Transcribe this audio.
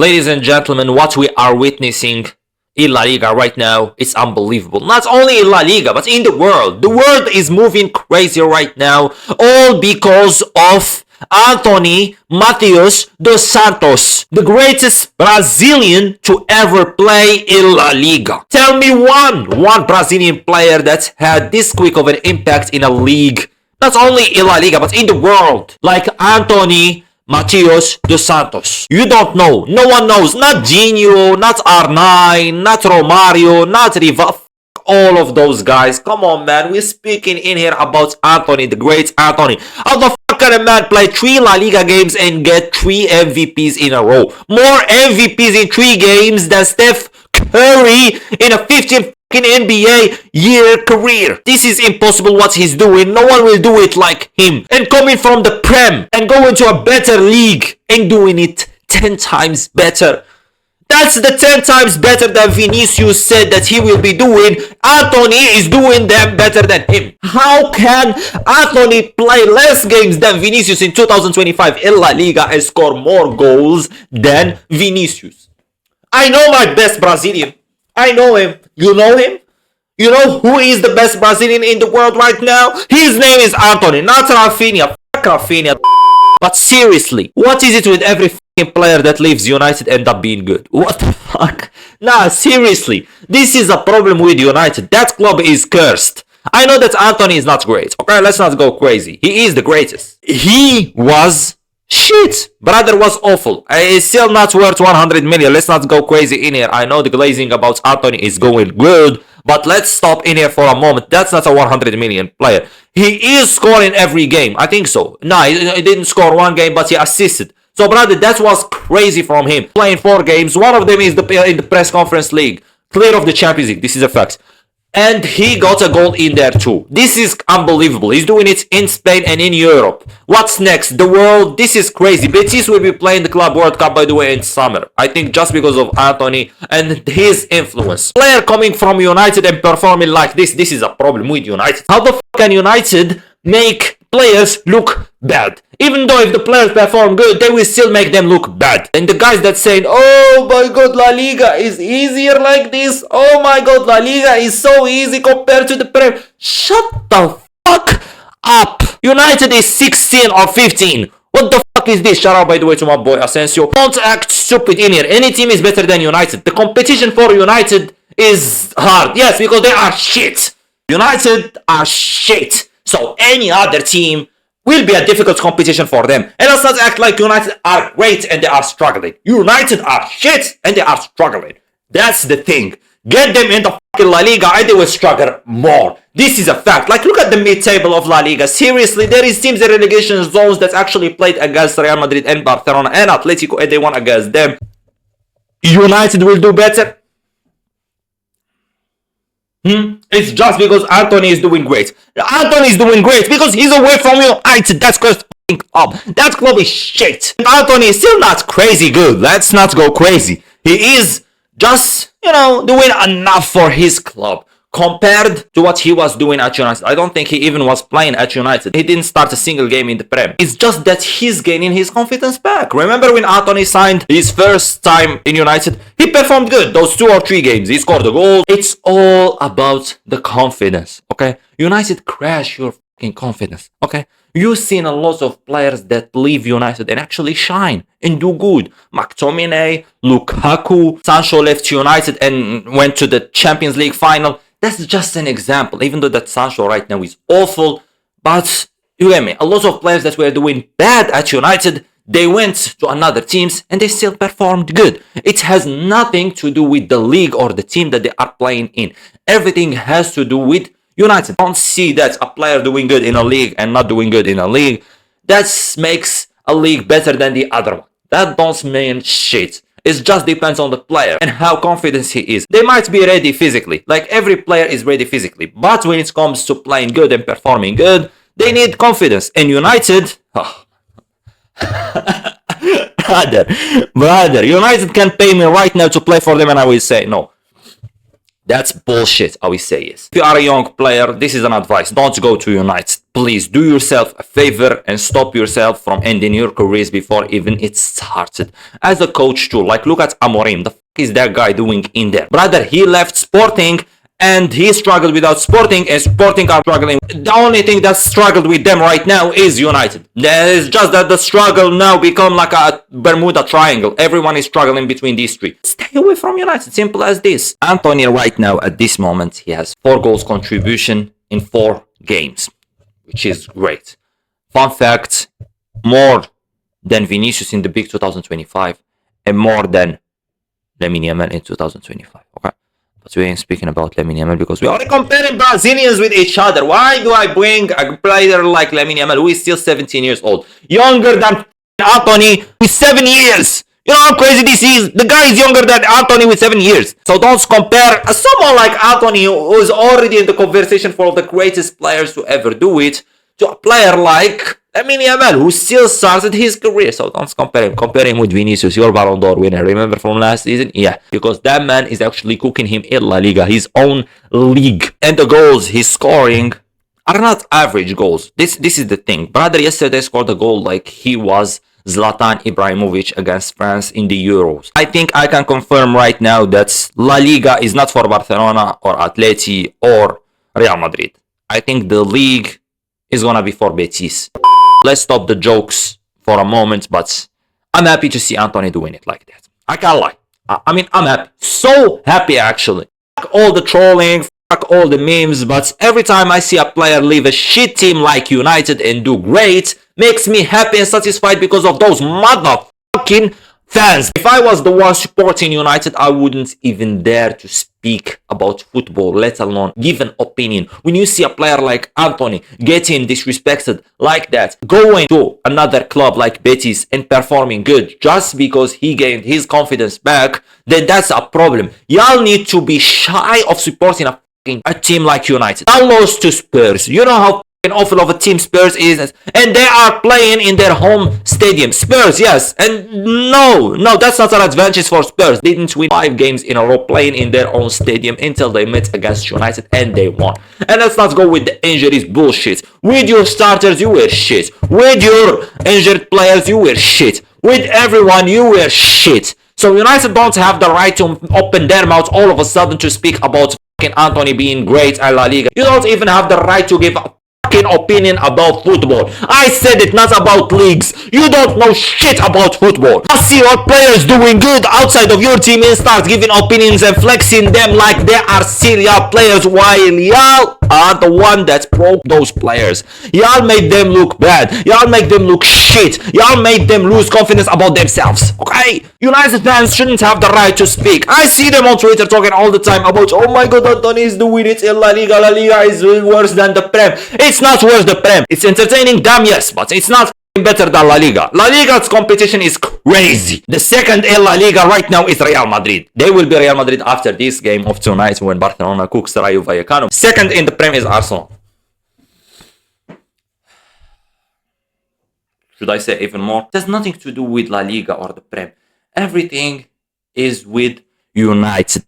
Ladies and gentlemen, what we are witnessing in La Liga right now, it's unbelievable. Not only in La Liga, but in the world. The world is moving crazy right now, all because of Antony Matheus dos Santos, the greatest Brazilian to ever play in La Liga. Tell me one Brazilian player that had this quick of an impact in a league, not only in La Liga, but in the world, like Antony Matheus dos Santos. You don't know. No one knows. Not Gino, not R9, not Romario, not Riva. All of those guys. Come on, man. We're speaking in here about Antony, the great Antony. How the fuck can a man play 3 La Liga games and get 3 MVPs in a row? More MVPs in 3 games than Steph Curry in a 15 NBA year career. This is impossible what he's doing. No one will do it like him. And coming from the Prem and going to a better league and doing it 10 times better. That's the 10 times better than Vinicius said that he will be doing. Antony is doing them better than him. How can Antony play less games than Vinicius in 2025 in La Liga and score more goals than Vinicius? I know my best Brazilian. I know him. You know him? You know who is the best Brazilian in the world right now? His name is Antony, not Rafinha. Fuck Rafinha. But seriously, what is it with every fucking player that leaves United end up being good? What the fuck? Nah, seriously. This is a problem with United. That club is cursed. I know that Antony is not great. Okay, let's not go crazy. He is the greatest. He was shit. Brother was awful. It's still not worth 100 million. Let's not go crazy in here. I know the glazing about Antony is going good, but let's stop in here for a moment. That's not a 100 million player. He is scoring every game. I think so. No, he didn't score one game, but he assisted. So, brother, that was crazy from him. Playing 4 games. One of them is in the press conference league. Clear of the Champions League. This is a fact. And he got a goal in there too. This is unbelievable. He's doing it in Spain and in Europe. What's next? The world. This is crazy. Betis will be playing the Club World Cup, by the way, in summer. I think just because of Antony and his influence. Player coming from United and performing like this is a problem with United. How the fuck can United make players look bad? Even though if the players perform good, they will still make them look bad. And the guys that saying, oh my god, La Liga is easier like this. Oh my god, La Liga is so easy compared to the Prem. Shut the fuck up. United is 16 or 15. What the fuck is this? Shout out, by the way, to my boy Asensio. Don't act stupid in here. Any team is better than United. The competition for United is hard. Yes, because they are shit. United are shit. So any other team will be a difficult competition for them. And let's not act like United are great and they are struggling. United are shit and they are struggling. That's the thing. Get them in the fucking La Liga and they will struggle more. This is a fact. Like, look at the mid-table of La Liga. Seriously, there is teams in relegation zones that actually played against Real Madrid and Barcelona and Atletico and they won against them. United will do better. It's just because Antony is doing great. Antony is doing great because he's away from United. That's cursed club. That club is shit. Antony is still not crazy good. Let's not go crazy. He is just, doing enough for his club compared to what he was doing at United. I don't think he even was playing at United. He didn't start a single game in the Prem. It's just that he's gaining his confidence back. Remember when Antony signed his first time in United? He performed good. Those 2 or 3 games. He scored a goal. It's all about the confidence, okay? United crash your fucking confidence, okay? You've seen a lot of players that leave United and actually shine and do good. McTominay, Lukaku, Sancho left United and went to the Champions League final. That's just an example, even though that Sancho right now is awful. But, you get me, a lot of players that were doing bad at United, they went to another teams and they still performed good. It has nothing to do with the league or the team that they are playing in. Everything has to do with United. Don't see that a player doing good in a league and not doing good in a league. That makes a league better than the other one. That don't mean shit. It just depends on the player and how confident he is. They might be ready physically. Like every player is ready physically. But when it comes to playing good and performing good, they need confidence. And United... brother, United can pay me right now to play for them and I will say no. That's bullshit, I will say yes. If you are a young player, this is an advice. Don't go to United. Please do yourself a favor and stop yourself from ending your careers before even it started. As a coach too, like look at Amorim. The fuck is that guy doing in there? Brother, he left Sporting and he struggled without Sporting, and Sporting are struggling. The only thing that struggled with them right now is United. It's just that the struggle now become like a Bermuda Triangle. Everyone is struggling between these three. Stay away from United, simple as this. Antony right now, at this moment, he has 4 goals contribution in 4 games, which is great. Fun fact, more than Vinicius in the big 2025 and more than Lamine Yamal in 2025, okay? But we ain't speaking about Lamine Yamal because we are comparing Brazilians with each other. Why do I bring a player like Lamine Yamal who is still 17 years old? Younger than Antony with 7 years. You know how crazy this is? The guy is younger than Antony with 7 years. So don't compare someone like Antony who is already in the conversation for the greatest players to ever do it to a player like Lamine Yamal who still started his career. So don't compare him. Compare him with Vinicius, your Ballon d'Or winner. Remember from last season? Yeah, because that man is actually cooking him in La Liga, his own league. And the goals he's scoring are not average goals. This is the thing. Brother yesterday scored a goal like he was Zlatan Ibrahimovic against France in the Euros. I think I can confirm right now that La Liga is not for Barcelona or Atleti or Real Madrid. I think the league is gonna be for Betis. Let's stop the jokes for a moment, but I'm happy to see Antony doing it like that. I can't lie. I mean, I'm happy. So happy, actually. Fuck all the trolling, fuck all the memes, but every time I see a player leave a shit team like United and do great, makes me happy and satisfied because of those motherfucking fans. If I was the one supporting United, I wouldn't even dare to speak about football, let alone give an opinion. When you see a player like Antony getting disrespected like that, going to another club like Betis and performing good just because he gained his confidence back, then that's a problem. Y'all need to be shy of supporting a team like United. I lost to Spurs. You know how awful of a team Spurs is, and they are playing in their home stadium. Spurs, yes, and no, that's not an advantage for Spurs. They didn't win 5 games in a row playing in their own stadium until they met against United and they won. And let's not go with the injuries bullshit. With your starters, you were shit. With your injured players, you were shit. With everyone, you were shit. So United don't have the right to open their mouth all of a sudden to speak about fucking Antony being great at La Liga. You don't even have the right to give a opinion about football. I said it, not about leagues. You don't know shit about football. I see your players doing good outside of your team and start giving opinions and flexing them like they are serial players while y'all are the one that broke those players. Y'all made them look bad. Y'all make them look shit. Y'all made them lose confidence about themselves. Okay? United fans shouldn't have the right to speak. I see them on Twitter talking all the time about, oh my god, Antony is doing it in La Liga. La Liga is worse than the Prem. It's not worse the Prem. It's entertaining, damn yes, but it's not better than La Liga. La Liga's competition is crazy. The second in La Liga right now is Real Madrid. They will be Real Madrid after this game of tonight when Barcelona cooks Rayo Vallecano. Second in the Prem is Arsenal. Should I say even more? It has nothing to do with La Liga or the Prem. Everything is with United.